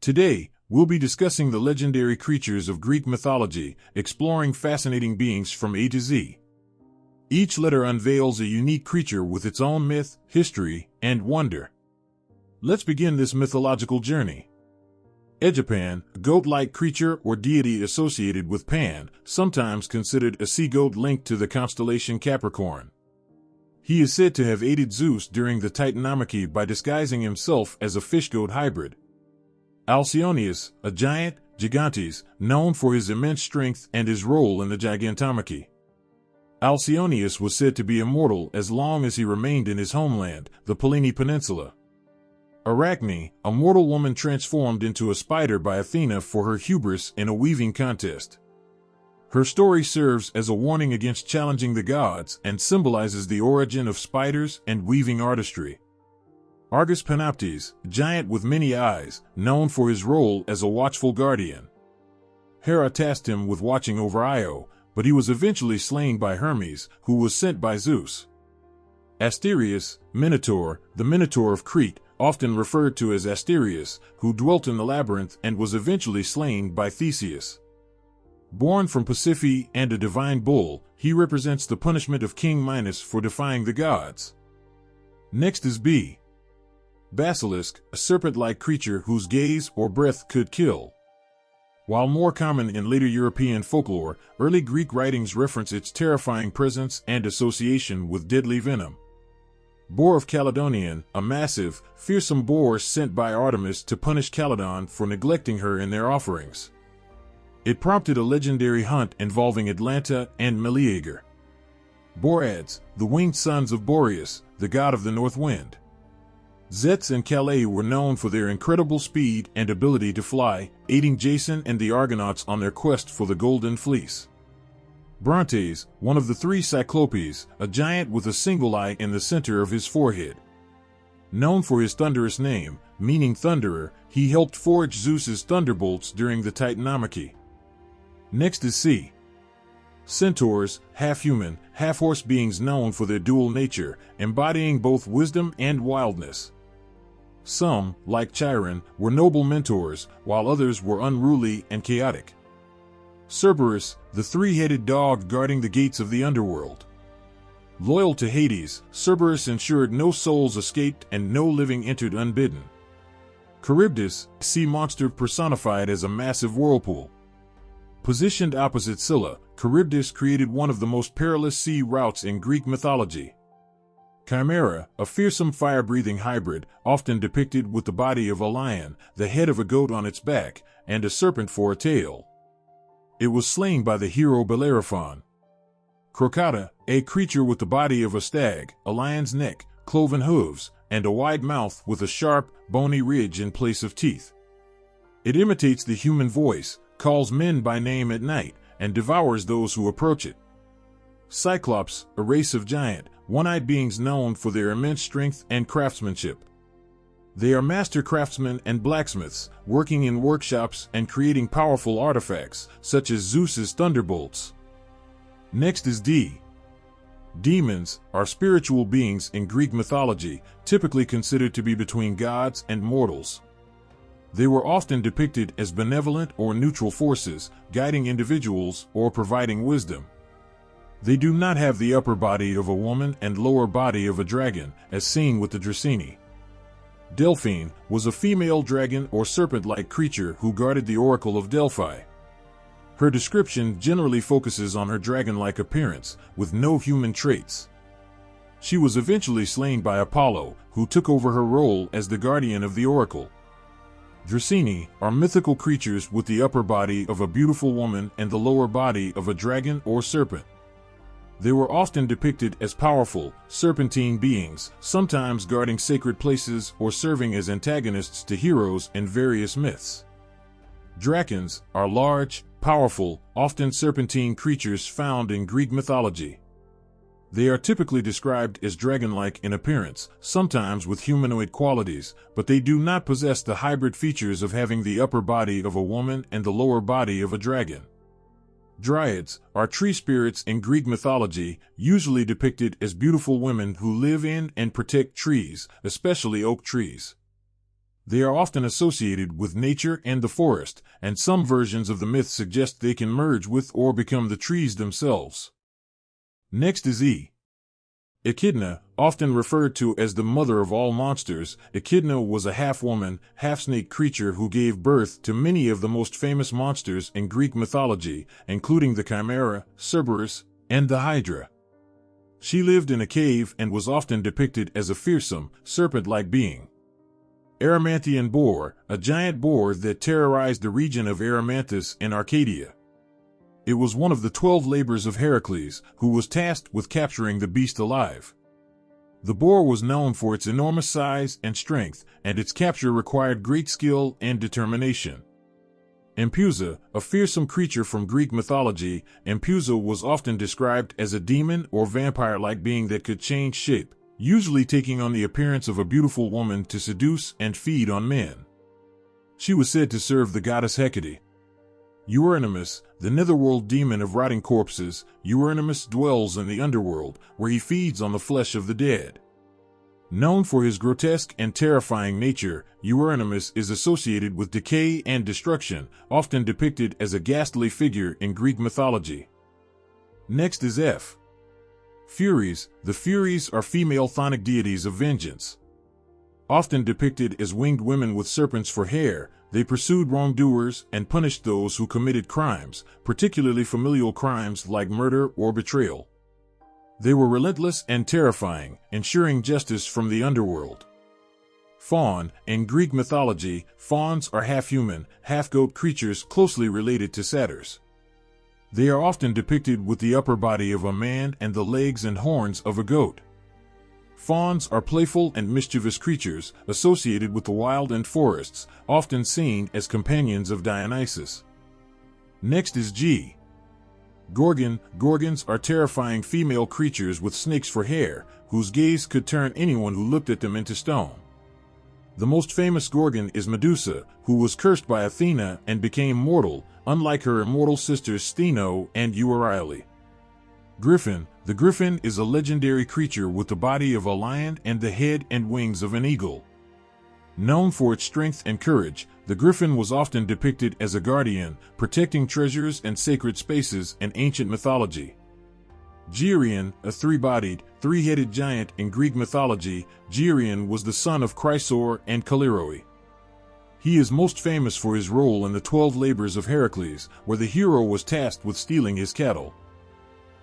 Today, we'll be discussing the legendary creatures of Greek mythology, exploring fascinating beings from A to Z. Each letter unveils a unique creature with its own myth, history, and wonder. Let's begin this mythological journey. Epan, a goat-like creature or deity associated with Pan, sometimes considered a sea-goat linked to the constellation Capricorn. He is said to have aided Zeus during the Titanomachy by disguising himself as a fish-goat hybrid. Alcyoneus, a giant, gigantes, known for his immense strength and his role in the Gigantomachy. Alcyoneus was said to be immortal as long as he remained in his homeland, the Pellene Peninsula. Arachne, a mortal woman transformed into a spider by Athena for her hubris in a weaving contest. Her story serves as a warning against challenging the gods and symbolizes the origin of spiders and weaving artistry. Argus Panoptes, giant with many eyes, known for his role as a watchful guardian. Hera tasked him with watching over Io, but he was eventually slain by Hermes, who was sent by Zeus. Asterius, Minotaur, the Minotaur of Crete, often referred to as Asterius, who dwelt in the labyrinth and was eventually slain by Theseus. Born from Pasiphae and a divine bull, he represents the punishment of King Minos for defying the gods. Next is B. Basilisk, a serpent-like creature whose gaze or breath could kill. While more common in later European folklore, early Greek writings reference its terrifying presence and association with deadly venom. Boar of Caledonian, a massive, fearsome boar sent by Artemis to punish Calydon for neglecting her in their offerings. It prompted a legendary hunt involving Atalanta and Meleager. Boreads, the winged sons of Boreas, the god of the north wind. Zets and Calais were known for their incredible speed and ability to fly, aiding Jason and the Argonauts on their quest for the Golden Fleece. Brontes, one of the three Cyclopes, a giant with a single eye in the center of his forehead. Known for his thunderous name, meaning thunderer, he helped forge Zeus's thunderbolts during the Titanomachy. Next is C. Centaurs, half-human, half-horse beings known for their dual nature, embodying both wisdom and wildness. Some, like Chiron, were noble mentors, while others were unruly and chaotic. Cerberus, the three-headed dog guarding the gates of the underworld. Loyal to Hades, Cerberus ensured no souls escaped and no living entered unbidden. Charybdis, a sea monster personified as a massive whirlpool. Positioned opposite Scylla, Charybdis created one of the most perilous sea routes in Greek mythology. Chimera, a fearsome fire-breathing hybrid, often depicted with the body of a lion, the head of a goat on its back, and a serpent for a tail. It was slain by the hero Bellerophon. Crocata, a creature with the body of a stag, a lion's neck, cloven hooves, and a wide mouth with a sharp, bony ridge in place of teeth. It imitates the human voice, calls men by name at night, and devours those who approach it. Cyclops, a race of giant, one-eyed beings known for their immense strength and craftsmanship. They are master craftsmen and blacksmiths, working in workshops and creating powerful artifacts, such as Zeus's thunderbolts. Next is D. Demons are spiritual beings in Greek mythology, typically considered to be between gods and mortals. They were often depicted as benevolent or neutral forces, guiding individuals or providing wisdom. They do not have the upper body of a woman and lower body of a dragon, as seen with the Draceni. Delphine was a female dragon or serpent-like creature who guarded the Oracle of Delphi. Her description generally focuses on her dragon-like appearance, with no human traits. She was eventually slain by Apollo, who took over her role as the guardian of the Oracle. Draceni are mythical creatures with the upper body of a beautiful woman and the lower body of a dragon or serpent. They were often depicted as powerful, serpentine beings, sometimes guarding sacred places or serving as antagonists to heroes in various myths. Drakens are large, powerful, often serpentine creatures found in Greek mythology. They are typically described as dragon-like in appearance, sometimes with humanoid qualities, but they do not possess the hybrid features of having the upper body of a woman and the lower body of a dragon. Dryads are tree spirits in Greek mythology, usually depicted as beautiful women who live in and protect trees, especially oak trees. They are often associated with nature and the forest, and some versions of the myth suggest they can merge with or become the trees themselves. Next is Echidna, often referred to as the mother of all monsters. Echidna was a half-woman, half-snake creature who gave birth to many of the most famous monsters in Greek mythology, including the Chimera, Cerberus, and the Hydra. She lived in a cave and was often depicted as a fearsome, serpent-like being. Erymanthian boar, a giant boar that terrorized the region of Erymanthus in Arcadia. It was one of the 12 labors of Heracles, who was tasked with capturing the beast alive. The boar was known for its enormous size and strength, and its capture required great skill and determination. Medusa, a fearsome creature from Greek mythology, Medusa was often described as a demon or vampire-like being that could change shape, usually taking on the appearance of a beautiful woman to seduce and feed on men. She was said to serve the goddess Hecate. Uranus, the netherworld demon of rotting corpses, Uranus dwells in the underworld, where he feeds on the flesh of the dead. Known for his grotesque and terrifying nature, Uranus is associated with decay and destruction, often depicted as a ghastly figure in Greek mythology. Next is Furies. The Furies are female chthonic deities of vengeance. Often depicted as winged women with serpents for hair, they pursued wrongdoers and punished those who committed crimes, particularly familial crimes like murder or betrayal. They were relentless and terrifying, ensuring justice from the underworld. Faun. In Greek mythology, fauns are half-human, half-goat creatures closely related to satyrs. They are often depicted with the upper body of a man and the legs and horns of a goat. Fauns are playful and mischievous creatures associated with the wild and forests, often seen as companions of Dionysus. Next is Gorgon. Gorgons are terrifying female creatures with snakes for hair, whose gaze could turn anyone who looked at them into stone. The most famous Gorgon is Medusa, who was cursed by Athena and became mortal, unlike her immortal sisters Stheno and Euryale. Griffin. The Griffin is a legendary creature with the body of a lion and the head and wings of an eagle. Known for its strength and courage, the Griffin was often depicted as a guardian, protecting treasures and sacred spaces in ancient mythology. Geryon, a three-bodied, three-headed giant in Greek mythology, Geryon was the son of Chrysaor and Callirrhoe. He is most famous for his role in the 12 labors of Heracles, where the hero was tasked with stealing his cattle.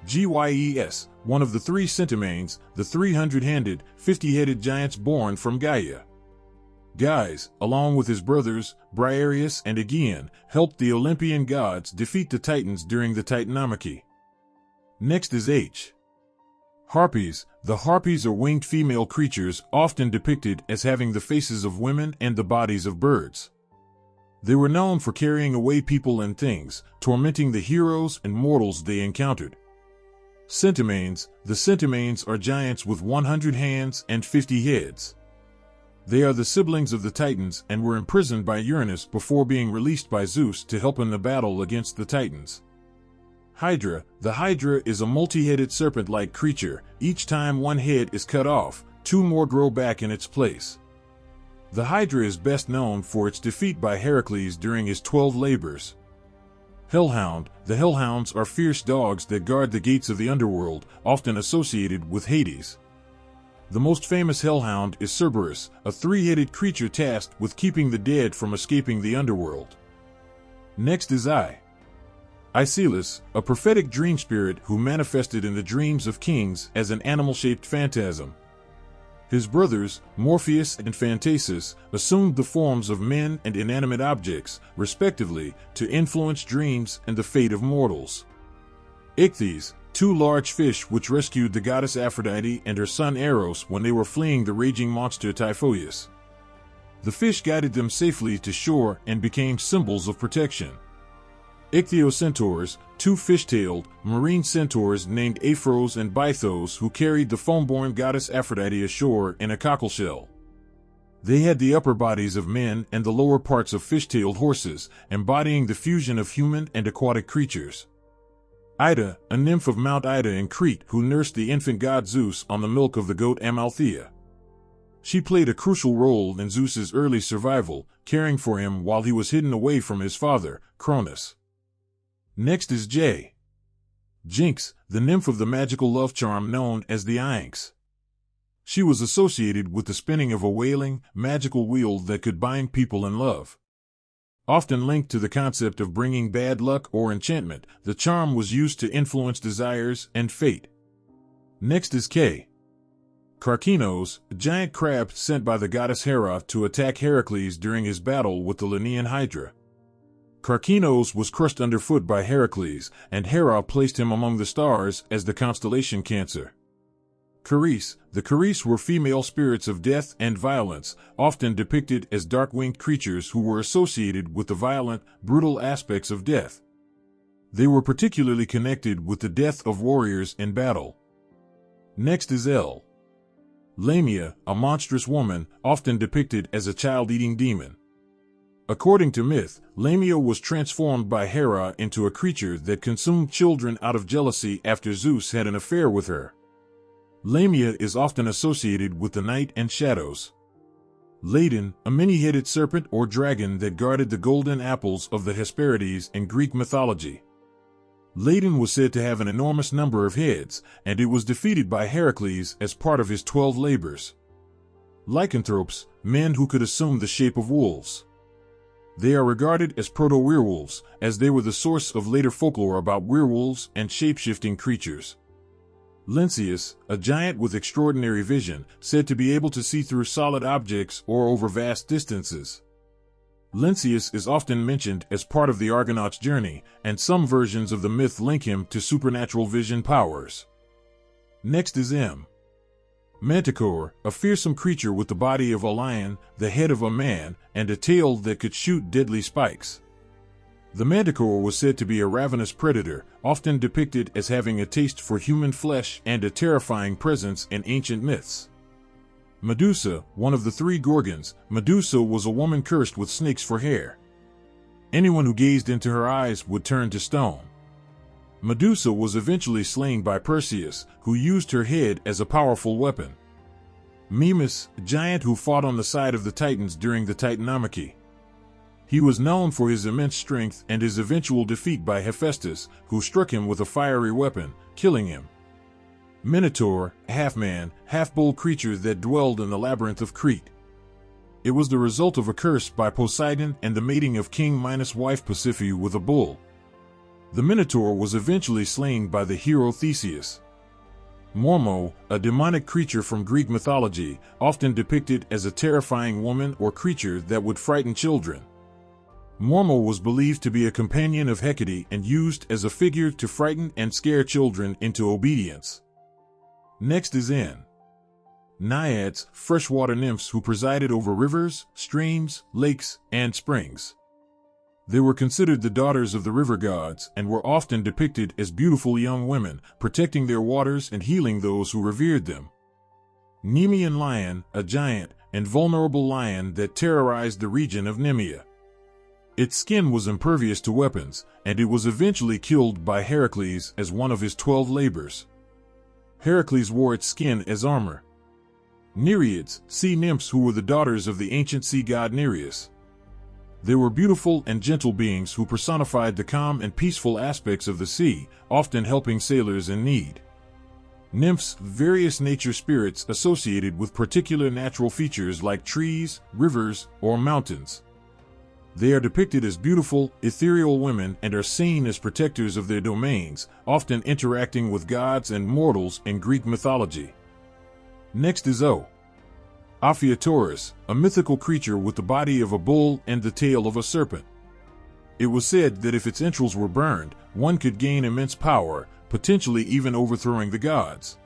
Gyes, one of the three Centaurs, the 300-handed, 50-headed giants born from Gaia. Gyes, along with his brothers, Briareus and Aegean, helped the Olympian gods defeat the Titans during the Titanomachy. Next is Harpies. The Harpies are winged female creatures often depicted as having the faces of women and the bodies of birds. They were known for carrying away people and things, tormenting the heroes and mortals they encountered. Centaurs. The Centaurs are giants with 100 hands and 50 heads. They are the siblings of the Titans and were imprisoned by Uranus before being released by Zeus to help in the battle against the Titans. Hydra. The Hydra is a multi-headed serpent-like creature. Each time one head is cut off, two more grow back in its place. The Hydra is best known for its defeat by Heracles during his 12 labors. Hellhound. The Hellhounds are fierce dogs that guard the gates of the underworld, often associated with Hades. The most famous hellhound is Cerberus, a three-headed creature tasked with keeping the dead from escaping the underworld. Next is Isilus, a prophetic dream spirit who manifested in the dreams of kings as an animal-shaped phantasm. His brothers, Morpheus and Phantasus, assumed the forms of men and inanimate objects, respectively, to influence dreams and the fate of mortals. Ichthys, two large fish which rescued the goddess Aphrodite and her son Eros when they were fleeing the raging monster Typhon. The fish guided them safely to shore and became symbols of protection. Ichthyocentaurs, two fish-tailed, marine centaurs named Aphros and Bythos who carried the foam-born goddess Aphrodite ashore in a cockleshell. They had the upper bodies of men and the lower parts of fish-tailed horses, embodying the fusion of human and aquatic creatures. Ida, a nymph of Mount Ida in Crete who nursed the infant god Zeus on the milk of the goat Amalthea. She played a crucial role in Zeus's early survival, caring for him while he was hidden away from his father, Cronus. Next is Jinx, the nymph of the magical love charm known as the Sphinx. She was associated with the spinning of a wailing, magical wheel that could bind people in love. Often linked to the concept of bringing bad luck or enchantment, the charm was used to influence desires and fate. Next is Carinos, a giant crab sent by the goddess Hera to attack Heracles during his battle with the Lamia Hydra. Carinos was crushed underfoot by Heracles, and Hera placed him among the stars as the constellation Cancer. The Caris were female spirits of death and violence, often depicted as dark-winged creatures who were associated with the violent, brutal aspects of death. They were particularly connected with the death of warriors in battle. Next is Lamia, a monstrous woman, often depicted as a child-eating demon. According to myth, Lamia was transformed by Hera into a creature that consumed children out of jealousy after Zeus had an affair with her. Lamia is often associated with the night and shadows. Ladon, a many-headed serpent or dragon that guarded the golden apples of the Hesperides in Greek mythology. Ladon was said to have an enormous number of heads, and it was defeated by Heracles as part of his 12 labors. Lycanthropes, men who could assume the shape of wolves. They are regarded as proto-werewolves, as they were the source of later folklore about werewolves and shape-shifting creatures. Lynceus, a giant with extraordinary vision, said to be able to see through solid objects or over vast distances. Lynceus is often mentioned as part of the Argonaut's journey, and some versions of the myth link him to supernatural vision powers. Next is Manticore, a fearsome creature with the body of a lion, the head of a man, and a tail that could shoot deadly spikes. The Manticore was said to be a ravenous predator, often depicted as having a taste for human flesh and a terrifying presence in ancient myths. Medusa, one of the 3 Gorgons, Medusa was a woman cursed with snakes for hair. Anyone who gazed into her eyes would turn to stone. Medusa was eventually slain by Perseus, who used her head as a powerful weapon. Mimas, a giant who fought on the side of the Titans during the Titanomachy. He was known for his immense strength and his eventual defeat by Hephaestus, who struck him with a fiery weapon, killing him. Minotaur, a half-man, half-bull creature that dwelled in the labyrinth of Crete. It was the result of a curse by Poseidon and the mating of King Minos' wife Pasiphae with a bull. The Minotaur was eventually slain by the hero Theseus. Mormo, a demonic creature from Greek mythology, often depicted as a terrifying woman or creature that would frighten children. Mormo was believed to be a companion of Hecate and used as a figure to frighten and scare children into obedience. Next is Naiads, freshwater nymphs who presided over rivers, streams, lakes, and springs. They were considered the daughters of the river gods and were often depicted as beautiful young women, protecting their waters and healing those who revered them. Nemean lion, a giant and vulnerable lion that terrorized the region of Nemea. Its skin was impervious to weapons, and it was eventually killed by Heracles as one of his 12 labors. Heracles wore its skin as armor. Nereids, sea nymphs who were the daughters of the ancient sea god Nereus. They were beautiful and gentle beings who personified the calm and peaceful aspects of the sea, often helping sailors in need. Nymphs, various nature spirits associated with particular natural features like trees, rivers, or mountains. They are depicted as beautiful, ethereal women and are seen as protectors of their domains, often interacting with gods and mortals in Greek mythology. Next is Ophiuchorus, a mythical creature with the body of a bull and the tail of a serpent. It was said that if its entrails were burned, one could gain immense power, potentially even overthrowing the gods.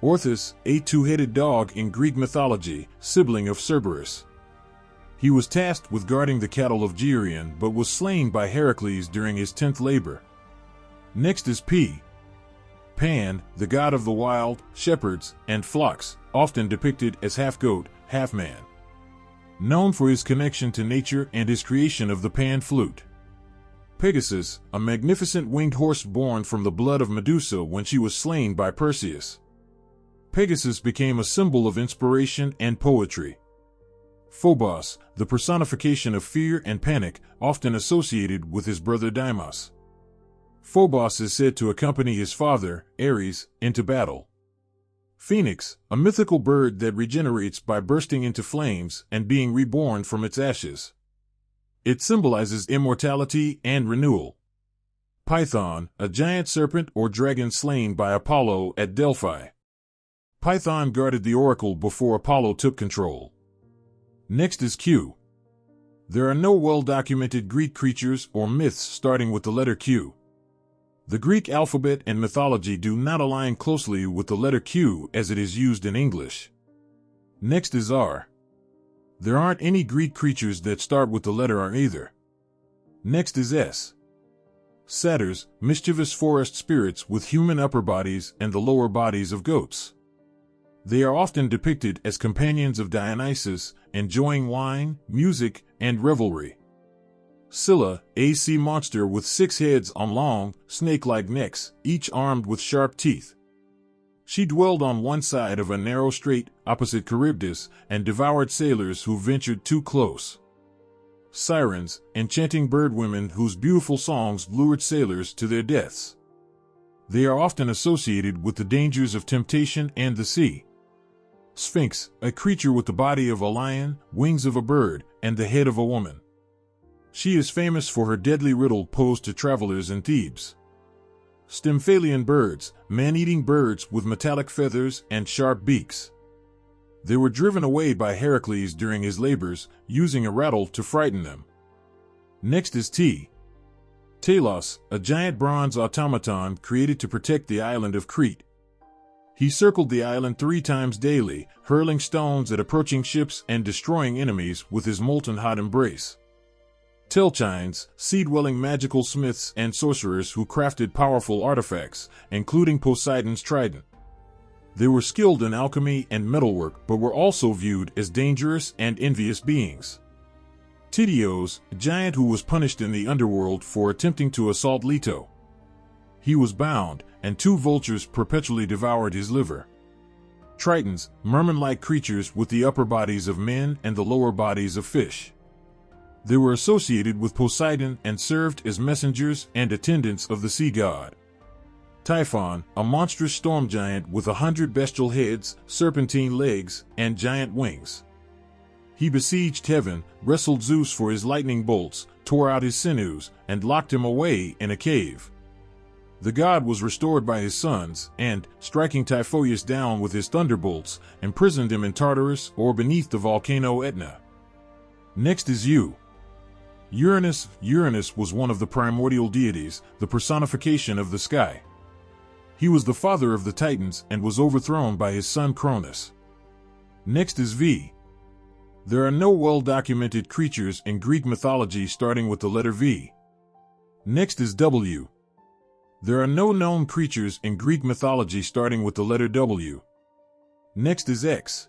Orthus, a 2-headed dog in Greek mythology, sibling of Cerberus. He was tasked with guarding the cattle of Geryon but was slain by Heracles during his 10th labor. Next is Pan, the god of the wild, shepherds, and flocks, often depicted as half-goat, half-man. Known for his connection to nature and his creation of the pan flute. Pegasus, a magnificent winged horse born from the blood of Medusa when she was slain by Perseus. Pegasus became a symbol of inspiration and poetry. Phobos, the personification of fear and panic, often associated with his brother Deimos. Phobos is said to accompany his father, Ares, into battle. Phoenix, a mythical bird that regenerates by bursting into flames and being reborn from its ashes. It symbolizes immortality and renewal. Python, a giant serpent or dragon slain by Apollo at Delphi. Python guarded the oracle before Apollo took control. Next is Q. There are no well-documented Greek creatures or myths starting with the letter Q. The Greek alphabet and mythology do not align closely with the letter Q as it is used in English. Next is R. There aren't any Greek creatures that start with the letter R either. Next is S. Satyrs, mischievous forest spirits with human upper bodies and the lower bodies of goats. They are often depicted as companions of Dionysus, enjoying wine, music, and revelry. Scylla, a sea monster with 6 heads on long, snake-like necks, each armed with sharp teeth. She dwelled on one side of a narrow strait, opposite Charybdis, and devoured sailors who ventured too close. Sirens, enchanting birdwomen whose beautiful songs lured sailors to their deaths. They are often associated with the dangers of temptation and the sea. Sphinx, a creature with the body of a lion, wings of a bird, and the head of a woman. She is famous for her deadly riddle posed to travelers in Thebes. Stymphalian birds, man-eating birds with metallic feathers and sharp beaks. They were driven away by Heracles during his labors, using a rattle to frighten them. Next is T. Talos, a giant bronze automaton created to protect the island of Crete. He circled the island 3 times daily, hurling stones at approaching ships and destroying enemies with his molten hot embrace. Telchines, sea-dwelling magical smiths and sorcerers who crafted powerful artifacts, including Poseidon's trident. They were skilled in alchemy and metalwork but were also viewed as dangerous and envious beings. Tityos, a giant who was punished in the underworld for attempting to assault Leto. He was bound, and 2 vultures perpetually devoured his liver. Tritons, merman-like creatures with the upper bodies of men and the lower bodies of fish. They were associated with Poseidon and served as messengers and attendants of the sea god. Typhon, a monstrous storm giant with 100 bestial heads, serpentine legs, and giant wings. He besieged heaven, wrestled Zeus for his lightning bolts, tore out his sinews, and locked him away in a cave. The god was restored by his sons, and, striking Typhoeus down with his thunderbolts, imprisoned him in Tartarus or beneath the volcano Etna. Next is U. Uranus. Uranus was one of the primordial deities, the personification of the sky. He was the father of the Titans and was overthrown by his son Cronus. Next is V. There are no well-documented creatures in Greek mythology starting with the letter V. Next is W. There are no known creatures in Greek mythology starting with the letter W. Next is X.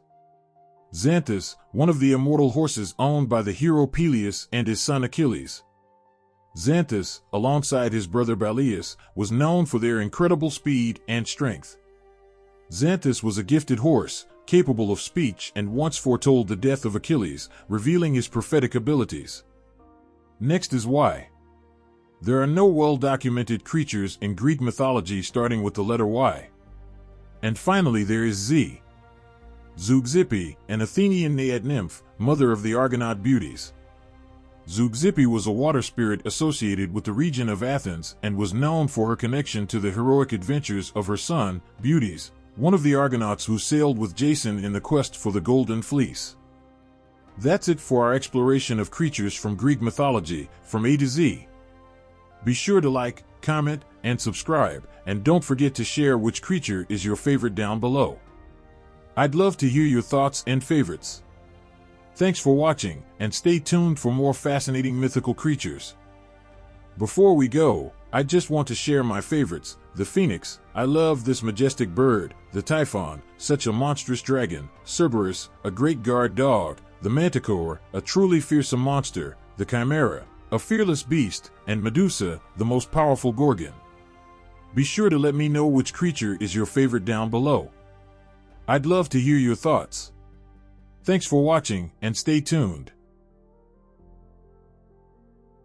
Zantis, one of the immortal horses owned by the hero Peleus and his son Achilles. Zantis, alongside his brother Balius, was known for their incredible speed and strength. Zantis was a gifted horse, capable of speech, and once foretold the death of Achilles, revealing his prophetic abilities. Next is Y. There are no well-documented creatures in Greek mythology starting with the letter Y. And finally there is Z. Zukzipi, an Athenian Naiad nymph, mother of the Argonaut beauties. Zukzipi was a water spirit associated with the region of Athens and was known for her connection to the heroic adventures of her son, Beauties, one of the Argonauts who sailed with Jason in the quest for the Golden Fleece. That's it for our exploration of creatures from Greek mythology, from A to Z. Be sure to like, comment, and subscribe, and don't forget to share which creature is your favorite down below. I'd love to hear your thoughts and favorites. Thanks for watching, and stay tuned for more fascinating mythical creatures. Before we go, I just want to share my favorites. The Phoenix, I love this majestic bird. The Typhon, such a monstrous dragon. Cerberus, a great guard dog. The Manticore, a truly fearsome monster. The Chimera, a fearless beast. And Medusa, the most powerful Gorgon. Be sure to let me know which creature is your favorite down below. I'd love to hear your thoughts. Thanks for watching, and stay tuned.